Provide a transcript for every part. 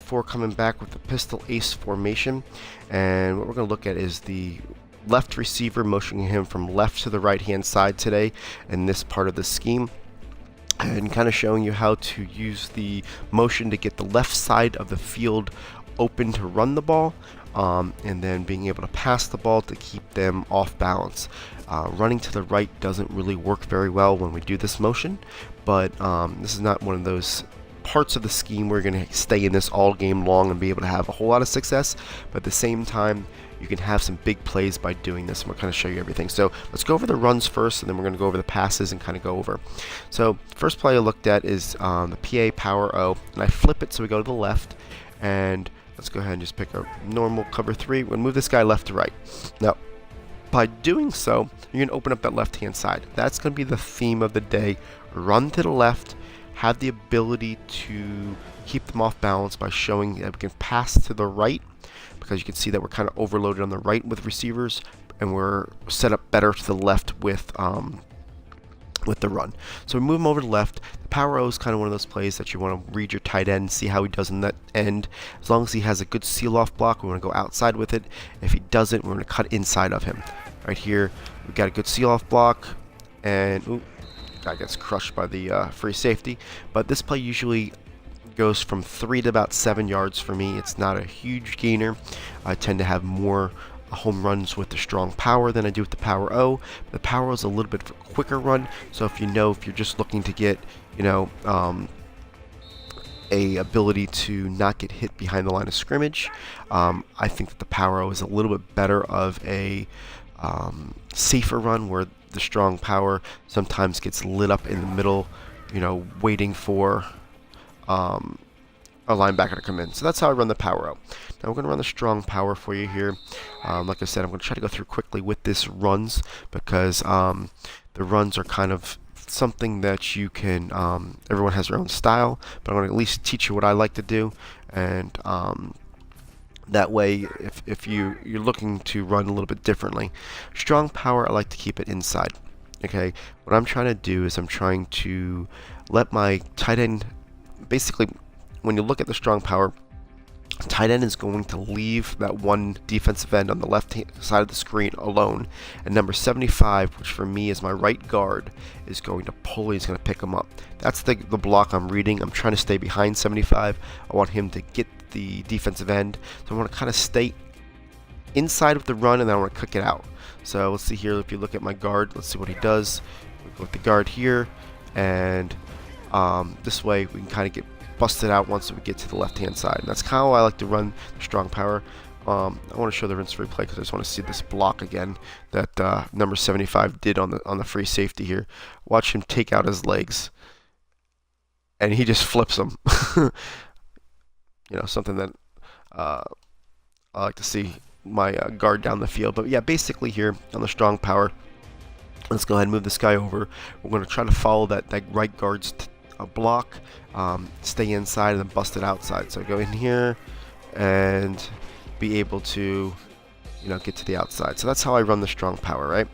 for coming back with the pistol ace formation, and what we're going to look at is the left receiver, motioning him from left to the right hand side today in this part of the scheme, and kind of showing you how to use the motion to get the left side of the field open to run the ball, and then being able to pass the ball to keep them off balance. Running to the right doesn't really work very well when we do this motion, but this is not one of those parts of the scheme where you're going to stay in this all game long and be able to have a whole lot of success, but at the same time you can have some big plays by doing this, and we're going to show you everything. So let's go over the runs first, and then we're going to go over the passes and kind of go over. So first play I looked at is the PA Power O, and I flip it so we go to the left, and let's go ahead and just pick a normal cover 3. We're going to move this guy left to right. Now, by doing so, you're going to open up that left-hand side. That's going to be the theme of the day. Run to the left, have the ability to keep them off balance by showing that we can pass to the right, because you can see that we're kind of overloaded on the right with receivers, and we're set up better to the left with the run. So we move him over to the left. The Power O is kind of one of those plays that you want to read your tight end, see how he does in that end. As long as he has a good seal-off block, we want to go outside with it. If he doesn't, we're going to cut inside of him. Right here, we've got a good seal-off block, and ooh, guy gets crushed by the free safety. But this play usually goes from 3 to about 7 yards for me. It's not a huge gainer. I tend to have more home runs with the strong power than I do with the Power O. The Power O is a little bit quicker run, so if you're just looking to get, a ability to not get hit behind the line of scrimmage, I think that the Power O is a little bit better of a safer run, where the strong power sometimes gets lit up in the middle, waiting for a linebacker to come in. So that's how I run the Power O. Now we're going to run the strong power for you here. Like I said, I'm going to try to go through quickly with this runs, because the runs are kind of something that you can, everyone has their own style, but I'm going to at least teach you what I like to do, and that way, if you're looking to run a little bit differently. Strong power, I like to keep it inside. Okay, what I'm trying to do is I'm trying to let my tight end, basically, when you look at the strong power, tight end is going to leave that one defensive end on the left side of the screen alone, and number 75, which for me is my right guard, is going to pull. He's going to pick him up. That's the block I'm reading. I'm trying to stay behind 75. I want him to get the defensive end, so I want to kind of stay inside of the run, and then I want to kick it out. So let's see here. If you look at my guard, let's see what he does. We go with the guard here, and this way we can kind of get busted out once we get to the left-hand side. And that's kind of how I like to run the strong power. I want to show the rinse replay because I just want to see this block again that number 75 did on the free safety here. Watch him take out his legs, and he just flips them. Something that I like to see my guard down the field. But yeah, basically here on the strong power, let's go ahead and move this guy over. We're going to try to follow that right guard's block, stay inside, and then bust it outside. So go in here and be able to get to the outside. So that's how I run the strong power. Right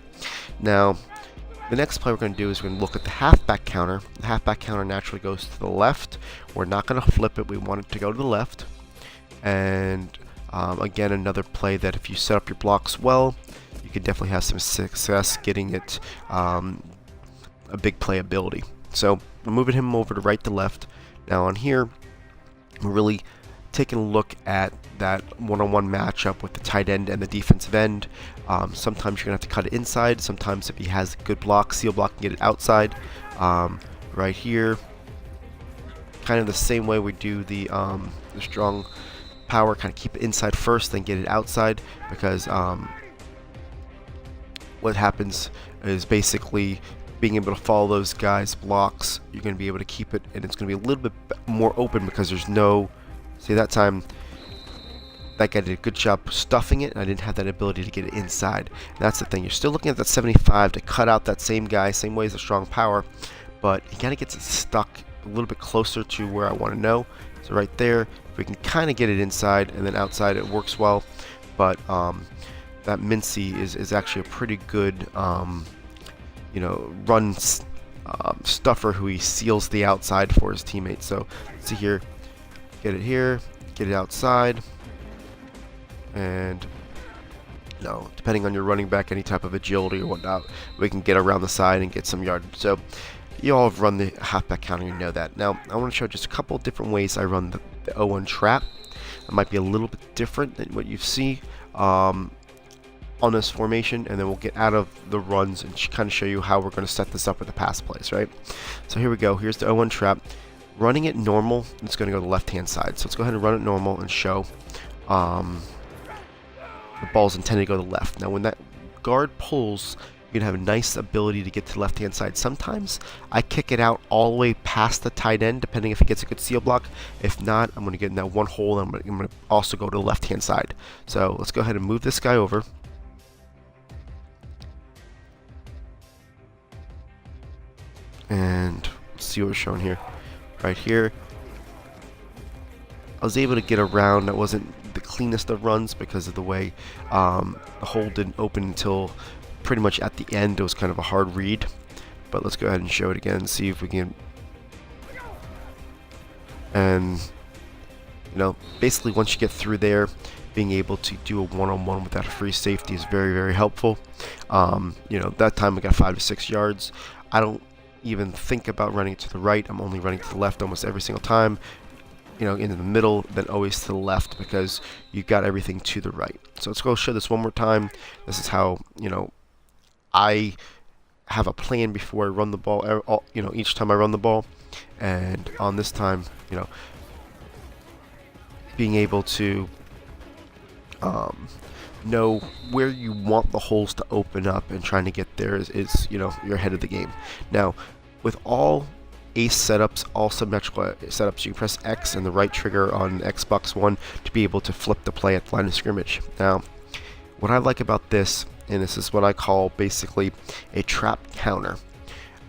now, the next play we're going to do is we're going to look at the halfback counter. The halfback counter naturally goes to the left. We're not going to flip it. We want it to go to the left. And again, another play that if you set up your blocks well, you could definitely have some success getting it a big playability. So we're moving him over to right to left. Now on here, we're really taking a look at that one-on-one matchup with the tight end and the defensive end. Sometimes you're going to have to cut it inside. Sometimes if he has a good block, seal block, and get it outside. Right here, kind of the same way we do the strong power, kind of keep it inside first, then get it outside, because what happens is basically being able to follow those guys' blocks, you're going to be able to keep it, and it's going to be a little bit more open because there's no, see that time, that guy did a good job stuffing it, and I didn't have that ability to get it inside. And that's the thing, you're still looking at that 75 to cut out that same guy, same way as the strong power, but he kind of gets it stuck a little bit closer to where I want to know. So right there, if we can kind of get it inside and then outside, it works well. But that Mincy is actually a pretty good run stuffer who he seals the outside for his teammates. So let's see here, get it here, get it outside, and depending on your running back, any type of agility or whatnot, we can get around the side and get some yard. So you all have run the halfback counter, you know that. Now I want to show just a couple of different ways I run the 0-1 trap. It might be a little bit different than what you see on this formation, and then we'll get out of the runs and kind of show you how we're going to set this up with the pass plays, right? So here we go. Here's the 0-1 trap. Running it normal, it's going to go to the left-hand side. So let's go ahead and run it normal and show the ball's intended to go to the left. Now when that guard pulls, you're going to have a nice ability to get to the left-hand side. Sometimes I kick it out all the way past the tight end, depending if it gets a good seal block. If not, I'm going to get in that one hole, and I'm going to also go to the left-hand side. So let's go ahead and move this guy over. And let's see what we're showing here. Right here, I was able to get around. That wasn't the cleanest of runs because of the way the hole didn't open until pretty much at the end. It was kind of a hard read, but let's go ahead and show it again and see if we can. And basically once you get through there, being able to do a one-on-one with that free safety is very, very helpful. That time we got 5 to 6 yards. I don't even think about running to the right. I'm only running to the left almost every single time. Into the middle, then always to the left, because you got everything to the right. So let's go show this one more time. This is how I have a plan before I run the ball. Each time I run the ball, and on this time, being able to know where you want the holes to open up and trying to get there is you're ahead of the game. Now, with all ace setups, all symmetrical setups, you can press X and the right trigger on Xbox One to be able to flip the play at the line of scrimmage. Now, what I like about this, and this is what I call basically a trap counter.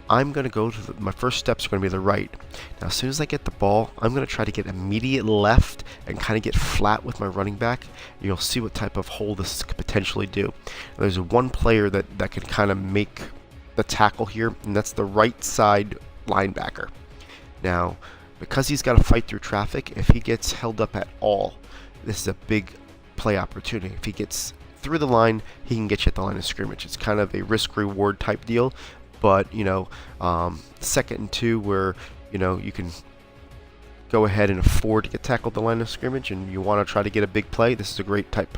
I'm going to go to my first steps are going to be the right. Now, as soon as I get the ball, I'm going to try to get immediate left and kind of get flat with my running back. You'll see what type of hole this could potentially do. There's one player that can kind of make the tackle here, and that's the right side linebacker. Now, because he's got to fight through traffic, if he gets held up at all, this is a big play opportunity. If he gets through the line, he can get you at the line of scrimmage. It's kind of a risk-reward type deal, but second and 2 where you can go ahead and afford to get tackled at the line of scrimmage, and you want to try to get a big play, this is a great type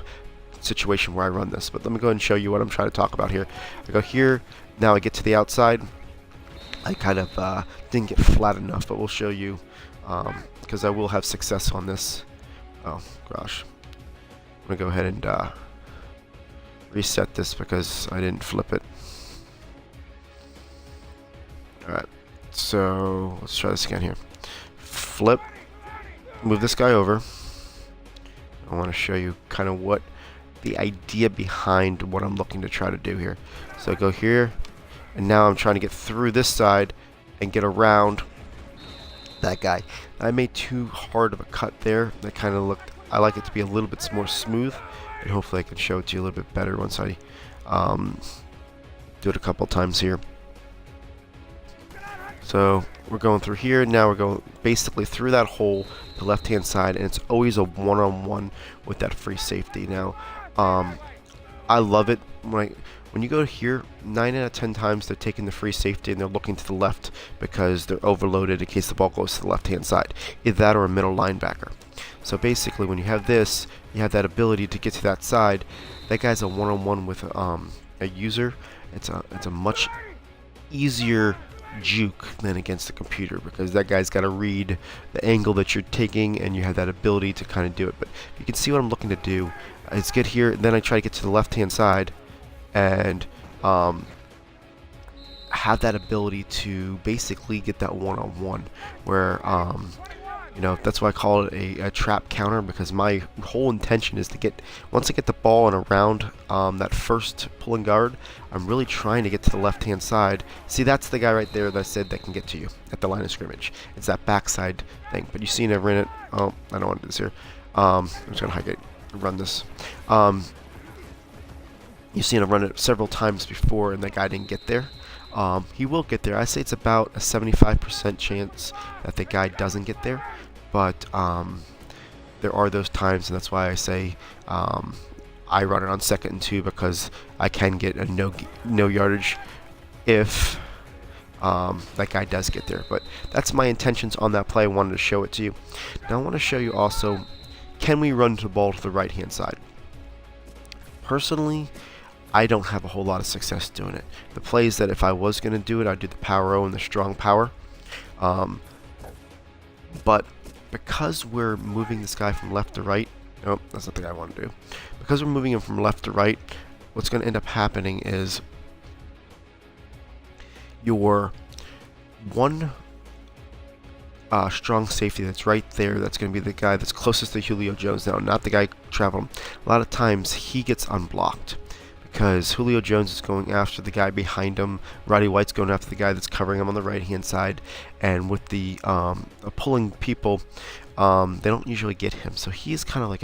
situation where I run this. But let me go ahead and show you what I'm trying to talk about here. I go here, now I get to the outside. I kind of didn't get flat enough, but we'll show you because I will have success on this. Oh gosh, I'm gonna go ahead and reset this because I didn't flip it. Alright, so let's try this again here. Flip, move this guy over. I want to show you kind of what the idea behind what I'm looking to try to do here. So I go here, and now I'm trying to get through this side and get around that guy. I made too hard of a cut there. That kind of looked, I like it to be a little bit more smooth, and hopefully I can show it to you a little bit better once I do it a couple times here. So we're going through here, now we're going basically through that hole, the left hand side, and it's always a one-on-one with that free safety. Now I love it when you go here, 9 out of 10 times they're taking the free safety and they're looking to the left because they're overloaded in case the ball goes to the left hand side, either that or a middle linebacker. So basically when you have this, you have that ability to get to that side. That guy's a one-on-one with a user. It's a much easier juke than against the computer because that guy's got to read the angle that you're taking, and you have that ability to kind of do it. But you can see what I'm looking to do is get here, and then I try to get to the left hand side and have that ability to basically get that one-on-one where that's why I call it a trap counter, because my whole intention is to get, once I get the ball and around that first pulling guard, I'm really trying to get to the left hand side. See, that's the guy right there that I said that can get to you at the line of scrimmage. It's that backside thing, but you see I ran it. Oh, I don't want to do this here. I'm just gonna hike it, run this. You've seen him run it several times before, and that guy didn't get there. He will get there. I say it's about a 75% chance that the guy doesn't get there, but there are those times, and that's why I say I run it on 2nd and 2, because I can get a no yardage if that guy does get there. But that's my intentions on that play. I wanted to show it to you. Now I want to show you also, can we run the ball to the right hand side? Personally, I don't have a whole lot of success doing it. The plays that if I was going to do it, I'd do the power O and the strong power. But because we're moving this guy from left to right, nope, that's not the guy I want to do. Because we're moving him from left to right, what's going to end up happening is your one strong safety that's right there, that's going to be the guy that's closest to Julio Jones now, not the guy traveling. A lot of times he gets unblocked because Julio Jones is going after the guy behind him. Roddy White's going after the guy that's covering him on the right hand side, and with the pulling people, they don't usually get him, so he's kind of like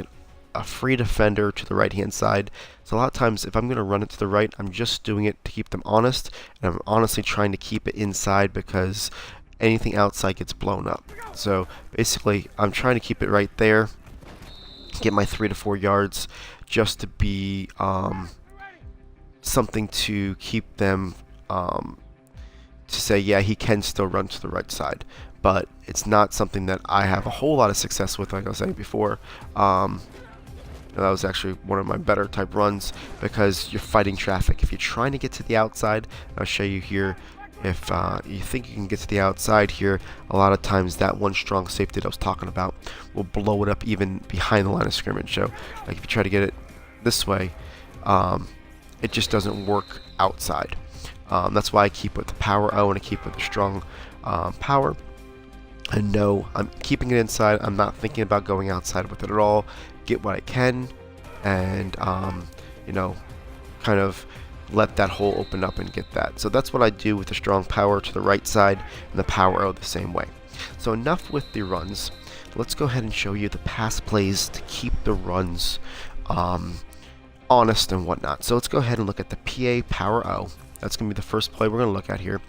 a free defender to the right hand side. So a lot of times if I'm going to run it to the right, I'm just doing it to keep them honest, and I'm honestly trying to keep it inside because anything outside gets blown up. So basically I'm trying to keep it right there, get my 3 to 4 yards, just to be something to keep them to say, yeah, he can still run to the right side. But it's not something that I have a whole lot of success with, like I was saying before. That was actually one of my better type runs because you're fighting traffic. If you're trying to get to the outside, I'll show you here, if you think you can get to the outside here, a lot of times that one strong safety that I was talking about will blow it up even behind the line of scrimmage. So like if you try to get it this way, it just doesn't work outside. That's why I keep with the power O and I keep with the strong power. And no, I'm keeping it inside. I'm not thinking about going outside with it at all. Get what I can, and you know, kind of let that hole open up and get that. So that's what I do with the strong power to the right side and the power O the same way. So enough with the runs. Let's go ahead and show you the pass plays to keep the runs honest and whatnot. So let's go ahead and look at the PA power O. That's going to be the first play we're going to look at here,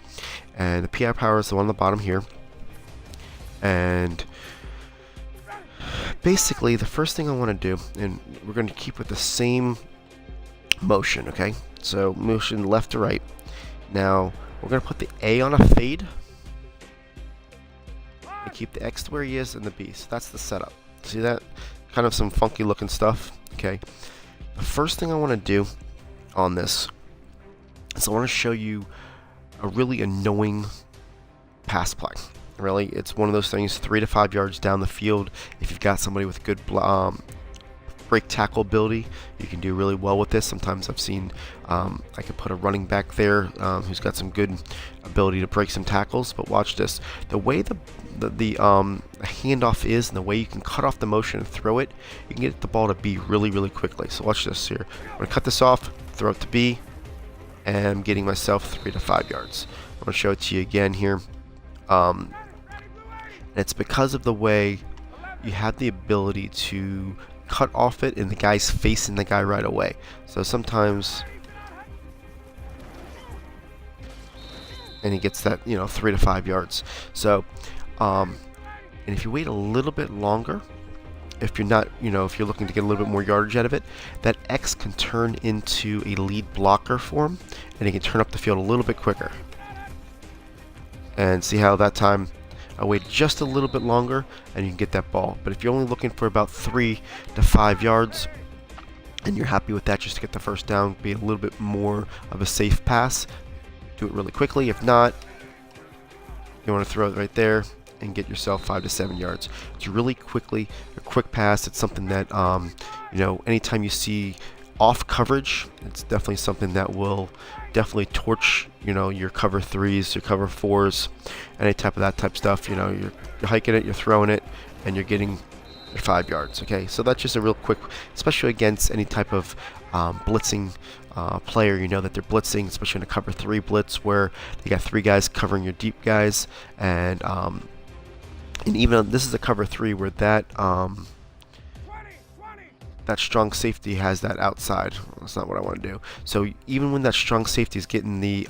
and the PA power is the one on the bottom here. And basically the first thing I want to do, and we're going to keep with the same motion, okay? So motion left to right. Now we're going to put the A on a fade and keep the X to where he is and the B. So that's the setup. See that? Kind of some funky looking stuff, okay? The first thing I want to do on this is I want to show you a really annoying pass play. Really, it's one of those things 3 to 5 yards down the field. If you've got somebody with good break tackle ability, you can do really well with this. Sometimes I've seen I could put a running back there who's got some good ability to break some tackles. But watch this: the way the handoff is, and the way you can cut off the motion and throw it, you can get the ball to B really quickly. So watch this here. I'm gonna cut this off, throw it to B, and I'm getting myself 3 to 5 yards. I'm gonna show it to you again here. And it's because of the way you have the ability to cut off it and the guy's facing the guy right away. So sometimes, and he gets that, 3 to 5 yards. So and if you wait a little bit longer, if you're not, if you're looking to get a little bit more yardage out of it, that X can turn into a lead blocker for him, and he can turn up the field a little bit quicker. And see how that time I wait just a little bit longer and you can get that ball. But if you're only looking for about 3 to 5 yards and you're happy with that just to get the first down, be a little bit more of a safe pass, do it really quickly. If not, you want to throw it right there and get yourself 5 to 7 yards. It's really quickly a quick pass. It's something that anytime you see off coverage, it's definitely something that will definitely torch your cover 3s, your cover 4s, any type of that type stuff. You're hiking it, you're throwing it, and you're getting your 5 yards. Okay, so that's just a real quick, especially against any type of blitzing player. That they're blitzing, especially in a cover 3 blitz where they got 3 guys covering your deep guys, and even this is a cover 3 where that strong safety has that outside. That's not what I want to do. So even when that strong safety is getting the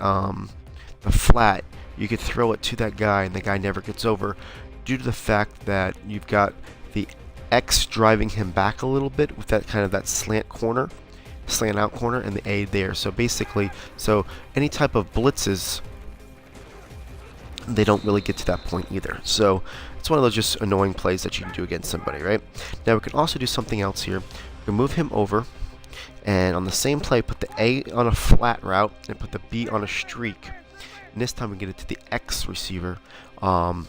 flat, you could throw it to that guy and the guy never gets over, due to the fact that you've got the X driving him back a little bit with that kind of that slant out corner, and the A there. So basically, any type of blitzes, they don't really get to that point either. So it's one of those just annoying plays that you can do against somebody, right? Now we can also do something else here. We can move him over, and on the same play, put the A on a flat route and put the B on a streak. And this time we get it to the X receiver. Do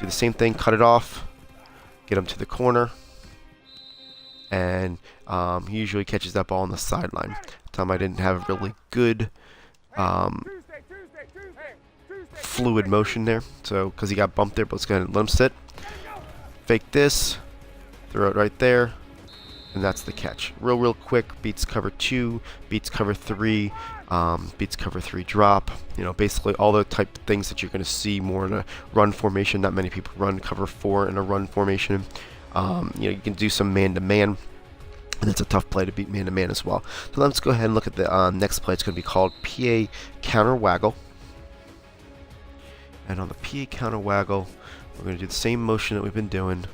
the same thing, cut it off, get him to the corner, and he usually catches that ball on the sideline. Time I didn't have a really good fluid motion there, so because he got bumped there, but let's go ahead and let him sit. Fake this, throw it right there, and that's the catch. Real quick, beats cover 2, beats cover 3, beats cover 3 drop. You know, basically all the type of things that you're going to see more in a run formation. Not many people run cover 4 in a run formation. You know, you can do some man-to-man, and it's a tough play to beat man-to-man as well. So let's go ahead and look at the next play. It's going to be called PA counter waggle. And on the PA counter waggle, we're going to do the same motion that we've been doing.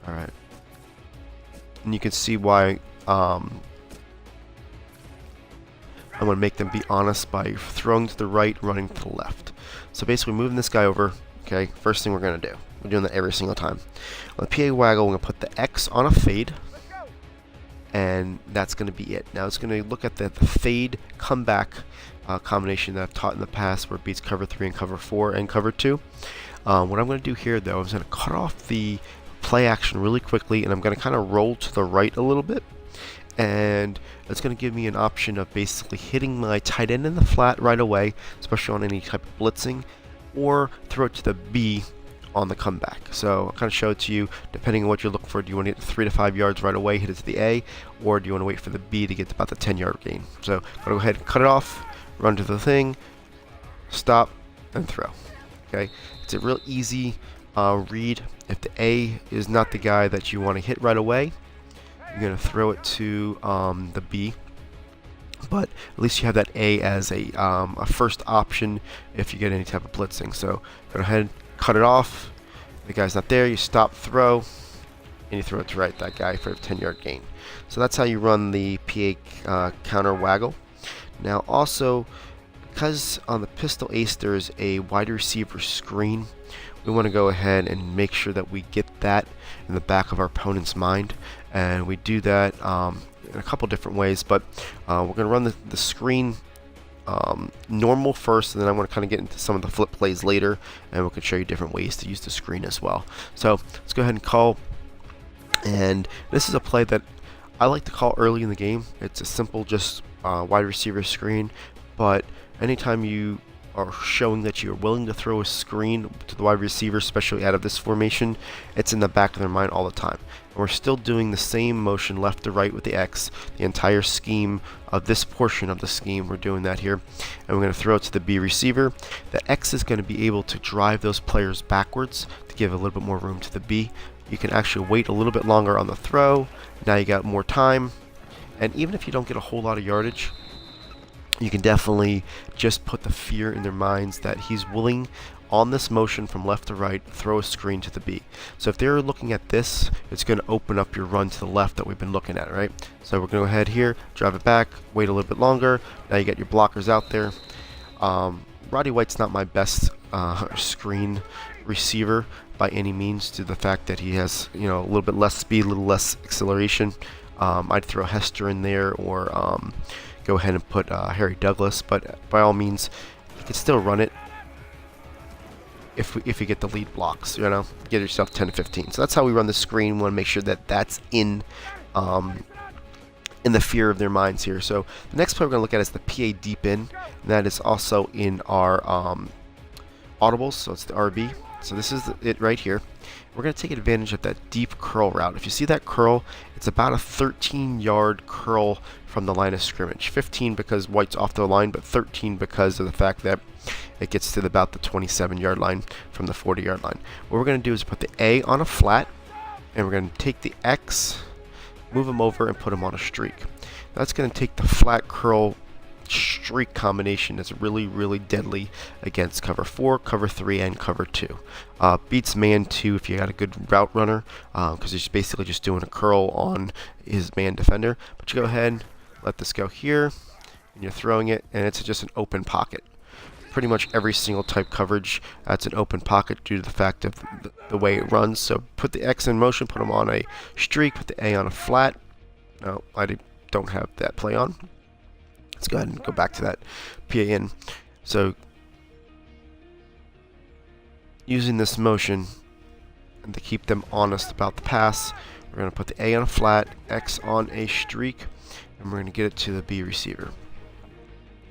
Alright. And you can see why I'm going to make them be honest by throwing to the right, running to the left. So basically moving this guy over, okay, first thing we're going to do. We're doing that every single time. On the PA waggle, we're going to put the X on a fade. And that's going to be it. Now it's going to look at the fade comeback combination that I've taught in the past, where it beats cover 3 and cover 4 and cover 2. What I'm going to do here, though, is I'm going to cut off the play action really quickly, and I'm going to kind of roll to the right a little bit. And it's going to give me an option of basically hitting my tight end in the flat right away, especially on any type of blitzing, or throw it to the B on the comeback. So I'll kind of show it to you depending on what you're looking for. Do you want to get 3 to 5 yards right away, hit it to the A, or do you want to wait for the B to get to about the 10-yard gain? So I'm going to go ahead and cut it off, run to the thing, stop, and throw. Okay, it's a real easy read. If the A is not the guy that you want to hit right away, you're going to throw it to the B. But at least you have that A as a first option if you get any type of blitzing. So go ahead and cut it off. The guy's not there, you stop, throw, and you throw it to right that guy for a 10-yard gain. So that's how you run the PA counter waggle. Now also, because on the pistol ace there is a wide receiver screen, we want to go ahead and make sure that we get that in the back of our opponent's mind. And we do that in a couple different ways, but we're going to run the screen normal first, and then I want to kind of get into some of the flip plays later, and we can show you different ways to use the screen as well. So let's go ahead and call, and this is a play that I like to call early in the game. It's a simple just wide receiver screen, but anytime you are showing that you're willing to throw a screen to the wide receiver, especially out of this formation, it's in the back of their mind all the time. And we're still doing the same motion left to right with the X, the entire scheme of this portion of the scheme. We're doing that here, and we're going to throw it to the B receiver. The X is going to be able to drive those players backwards to give a little bit more room to the B. You can actually wait a little bit longer on the throw. Now you got more time, and even if you don't get a whole lot of yardage, you can definitely just put the fear in their minds that he's willing, on this motion from left to right, throw a screen to the B. So if they're looking at this, it's going to open up your run to the left that we've been looking at, right? So we're going to go ahead here, drive it back, wait a little bit longer. Now you got your blockers out there. Roddy White's not my best screen receiver by any means, to the fact that he has, you know, a little bit less speed, a little less acceleration. I'd throw Hester in there, or go ahead and put Harry Douglas, but by all means, you can still run it if you get the lead blocks, you know, get yourself 10 to 15. So that's how we run the screen. We want to make sure that that's in the fear of their minds here. So the next play we're going to look at is the PA deep in, and that is also in our audibles, so it's the RB. So this is it right here. We're going to take advantage of that deep curl route. If you see that curl, it's about a 13-yard curl from the line of scrimmage. 15 because White's off the line, but 13 because of the fact that it gets to about the 27-yard line from the 40-yard line. What we're going to do is put the A on a flat, and we're going to take the X, move him over, and put him on a streak. That's going to take the flat curl streak combination that's really, really deadly against cover 4, cover 3, and cover 2. Beats man 2 if you got a good route runner, because he's basically just doing a curl on his man defender. But you go ahead, let this go here, and you're throwing it, and it's just an open pocket. Pretty much every single type coverage, that's an open pocket due to the fact of the way it runs. So put the X in motion, put them on a streak, put the A on a flat. No, I don't have that play on. Let's go ahead and go back to that PA in. So using this motion and to keep them honest about the pass, we're going to put the A on a flat, X on a streak, and we're going to get it to the B receiver.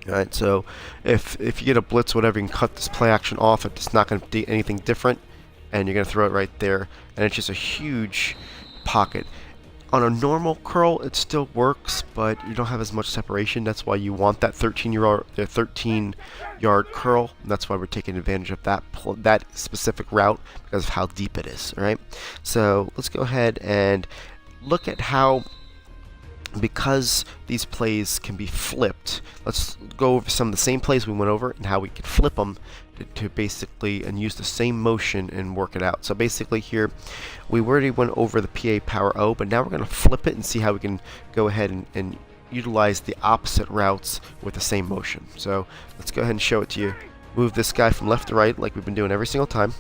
Alright, so if you get a blitz, whatever, you can cut this play action off. It's not going to do anything different, and you're going to throw it right there, and it's just a huge pocket. On a normal curl, it still works, but you don't have as much separation. That's why you want that 13-yard curl. And that's why we're taking advantage of that specific route because of how deep it is. All right, so let's go ahead and look at how, because these plays can be flipped, let's go over some of the same plays we went over and how we can flip them to basically and use the same motion and work it out. So basically here we already went over the PA power O, but now we're going to flip it and see how we can go ahead and utilize the opposite routes with the same motion. So let's go ahead and show it to you. Move this guy from left to right like we've been doing every single time,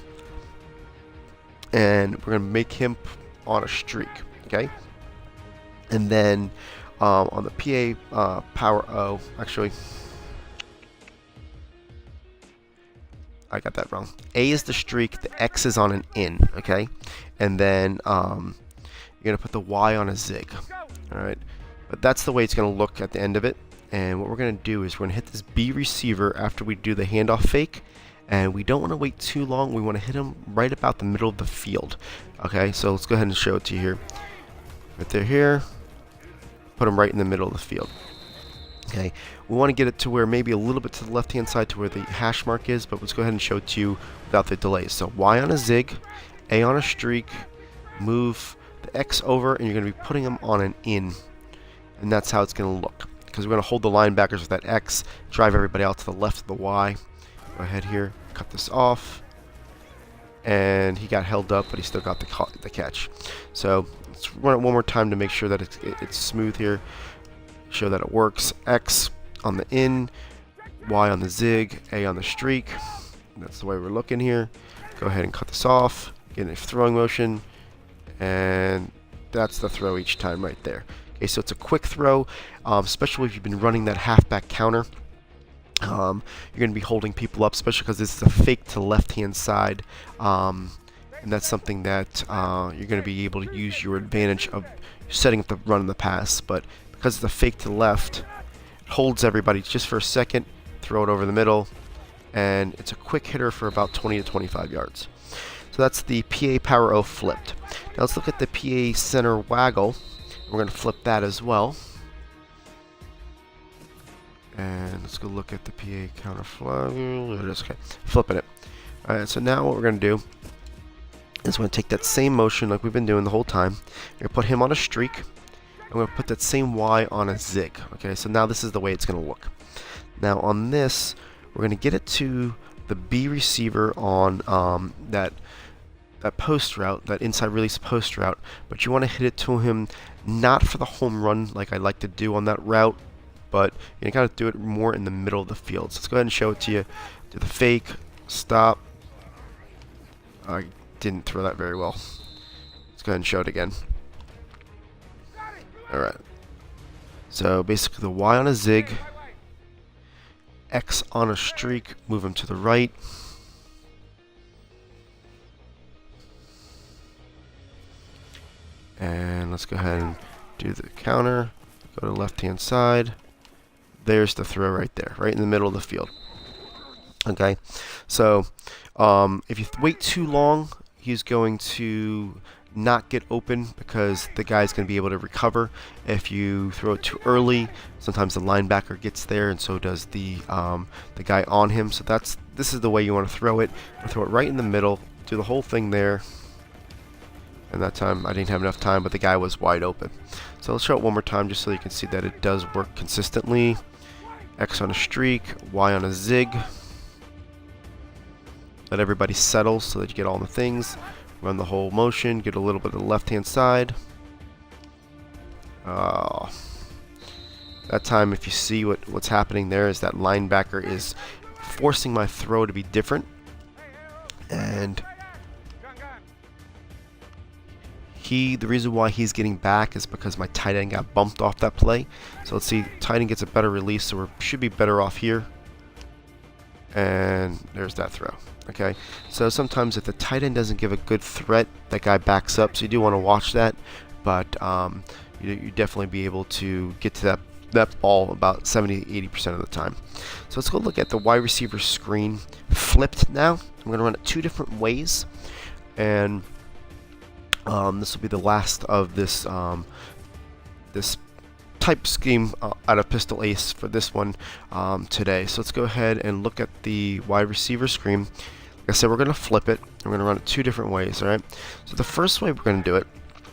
and we're going to make him on a streak, okay? And then on the PA power O, actually, I got that wrong. A is the streak, the X is on an in, okay? And then you're going to put the Y on a zig, all right? But that's the way it's going to look at the end of it. And what we're going to do is we're going to hit this B receiver after we do the handoff fake. And we don't want to wait too long. We want to hit him right about the middle of the field, okay? So let's go ahead and show it to you here. Right there here. Put him right in the middle of the field. Okay, we want to get it to where maybe a little bit to the left hand side to where the hash mark is, but let's go ahead and show it to you without the delays. So Y on a zig, A on a streak, move the X over, and you're going to be putting them on an in. And that's how it's going to look. Because we're going to hold the linebackers with that X, drive everybody out to the left of the Y. Go ahead here, cut this off. And he got held up, but he still got the catch. So let's run it one more time to make sure that it's smooth here. Show that it works. X on the in, Y on the zig, A on the streak. That's the way we're looking here. Go ahead and cut this off. Get a throwing motion, and that's the throw each time right there. Okay, so it's a quick throw, especially if you've been running that halfback counter. You're going to be holding people up, especially because this is a fake to the left-hand side, and that's something that you're going to be able to use your advantage of setting up the run and the pass. But because it's a fake to the left, it holds everybody just for a second, throw it over the middle, and it's a quick hitter for about 20 to 25 yards. So that's the PA power O flipped. Now let's look at the PA center waggle. We're going to flip that as well. And let's go look at the PA counter flag. There it is. Okay, flipping it. Alright, so now what we're going to do is we're going to take that same motion like we've been doing the whole time. We're going to put him on a streak. I'm going to put that same Y on a zig. Okay, so now this is the way it's going to look. Now on this, we're going to get it to the B receiver on that post route, that inside release post route, but you want to hit it to him not for the home run like I like to do on that route, but you got to do it more in the middle of the field. So let's go ahead and show it to you. Do the fake, stop. I didn't throw that very well. Let's go ahead and show it again. Alright. So basically the Y on a zig, X on a streak, move him to the right. And let's go ahead and do the counter. Go to the left-hand side. There's the throw right there, right in the middle of the field. Okay, so if you wait too long, he's going to not get open because the guy's going to be able to recover. If you throw it too early, sometimes the linebacker gets there, and so does the guy on him. So this is the way you want to throw it. Throw it right in the middle, do the whole thing there. And that time I didn't have enough time, but the guy was wide open. So let's show it one more time just so you can see that it does work consistently. X on a streak, Y on a zig. Let everybody settle so that you get all the things. Run the whole motion, get a little bit of the left-hand side. That time, if you see what's happening there, is that linebacker is forcing my throw to be different. And the reason why he's getting back is because my tight end got bumped off that play. So let's see, tight end gets a better release, so we should be better off here. And there's that throw. Okay, so sometimes if the tight end doesn't give a good threat, that guy backs up, so you do want to watch that. But you definitely be able to get to that ball about 70-80% of the time. So let's go look at the wide receiver screen flipped now. I'm going to run it 2 different ways, and this will be the last of this this type scheme out of Pistol Ace for this one today. So let's go ahead and look at the wide receiver screen. Like I said, we're going to flip it. We're going to run it 2 different ways. All right. So the first way we're going to do it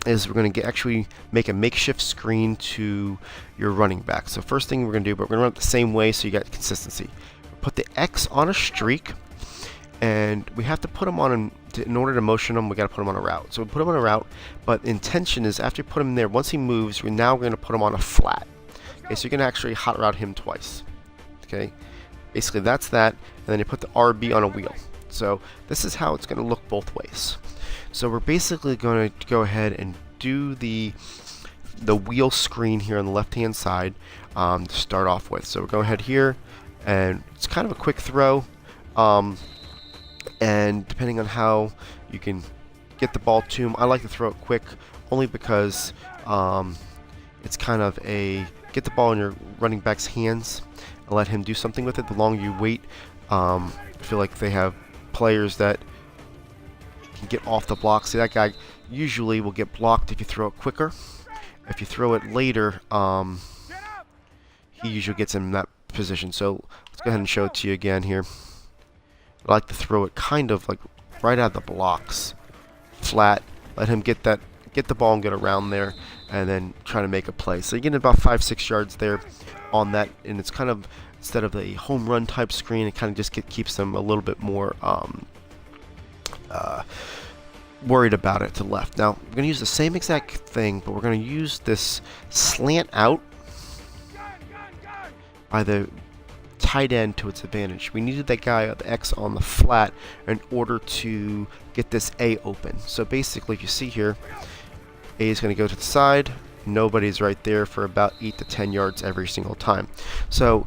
is we're going to actually make a makeshift screen to your running back. So first thing we're going to do, but we're going to run it the same way so you got consistency. Put the X on a streak, and we have to put them on in order to motion them. We got to put them on a route. So we put them on a route, but intention is after you put him there, once he moves, we're now going to put him on a flat. Okay, so you're going to actually hot route him twice. Okay, basically that's that, and then you put the RB on a wheel. So this is how it's going to look both ways. So we're basically going to go ahead and do the wheel screen here on the left hand side to start off with. So we'll go ahead here, and it's kind of a quick throw, and depending on how you can get the ball to him, I like to throw it quick only because it's kind of a get the ball in your running back's hands and let him do something with it. The longer you wait, I feel like they have players that can get off the block. See, that guy usually will get blocked if you throw it quicker. If you throw it later, he usually gets in that position. So let's go ahead and show it to you again here. I like to throw it kind of like right out of the blocks, flat. Let him get the ball and get around there, and then try to make a play. So you're getting about 5-6 yards there on that, and it's kind of, instead of the home run type screen, it kind of just keeps them a little bit more worried about it to the left. Now we're going to use the same exact thing, but we're going to use this slant out by the tight end to its advantage. We needed that guy at the X on the flat in order to get this A open. So basically, if you see here, A is going to go to the side. Nobody's right there for about 8 to 10 yards every single time. So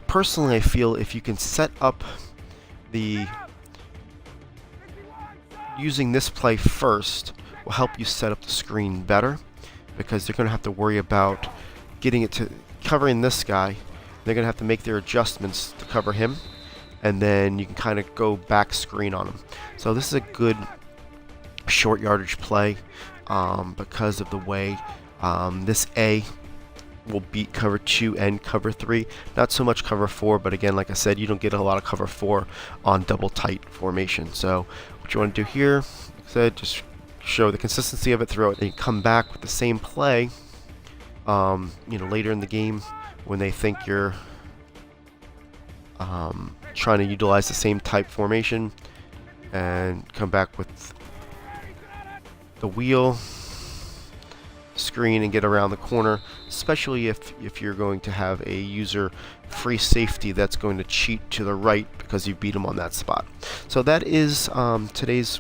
personally, I feel if you can set up using this play first will help you set up the screen better, because they're going to have to worry about getting it to covering this guy. They're going to have to make their adjustments to cover him, and then you can kind of go back screen on him. So this is a good short yardage play because of the way this A will beat cover 2 and cover 3. Not so much cover 4, but again, like I said, you don't get a lot of cover 4 on double tight formation. So what you want to do here, like I said, just show the consistency of it, throw it, and you come back with the same play later in the game when they think you're trying to utilize the same type formation, and come back with the wheel screen and get around the corner, especially if you're going to have a user free safety that's going to cheat to the right because you beat him on that spot. So that is today's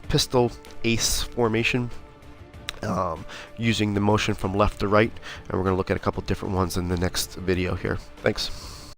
Pistol Ace formation, using the motion from left to right, and we're going to look at a couple different ones in the next video here. Thanks.